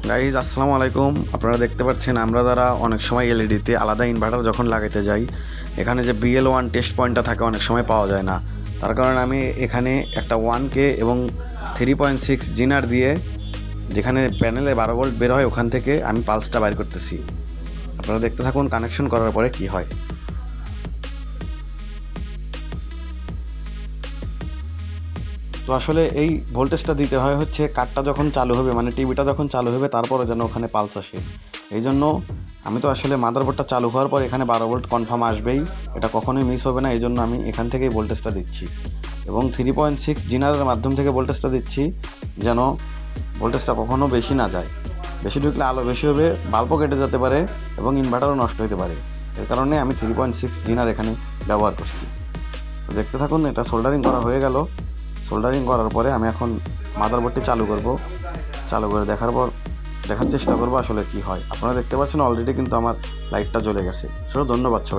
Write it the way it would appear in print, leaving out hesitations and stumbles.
Guys আসসালামু আলাইকুম। আপনারা দেখতে পাচ্ছেন আমরা যারা অনেক সময় এলইডিতে আলাদা ইনভার্টার যখন লাগাইতে যাই, এখানে যে BL1 টেস্ট পয়েন্টটা থাকে অনেক সময় পাওয়া যায় না। তার কারণে আমি এখানে একটা 1K এবং 3.6 জিনার দিয়ে, যেখানে প্যানেলে 12 ভোল্ট বের হয়, ওখান থেকে আমি পালসটা বাইর করতেছি। আপনারা দেখতে থাকুন কানেকশন করার পরে কি হয়। তো আসলে এই ভোল্টেজটা দিতে হয় হচ্ছে কারটা যখন চালু হবে, মানে টিভিটা যখন চালু হবে, তারপরে যেন ওখানে পালস আসে। এই জন্য আমি তো আসলে মাদারবোর্ডটা চালু হওয়ার পর এখানে 12 ভোল্ট কনফার্ম আসবেই, এটা কখনোই মিস হবে না। এই জন্য আমি এখান থেকেই ভোল্টেজটা দিচ্ছি এবং 3.6 জিনারের মাধ্যম থেকে ভোল্টেজটা দিচ্ছি, যেন ভোল্টেজটা কখনো বেশি না যায়। বেশি ঢুকলে আলো বেশি হবে, বাল্বও কেটে যেতে পারে এবং ইনভার্টারও নষ্ট হতে পারে। এর কারণে আমি 3.6 জিনার এখানে ব্যবহার করছি। তো দেখতে থাকুন, এটা সোল্ডারিং করা হয়ে গেল। সোল্ডারিং করার পরে আমি এখন মাদারবোর্ডটি চালু করব। চালু করে দেখার চেষ্টা করব আসলে কি হয়। আপনারা দেখতে পাচ্ছেন অলরেডি কিন্তু আমার লাইটটা জ্বলে গেছে। ধন্যবাদ সবাই।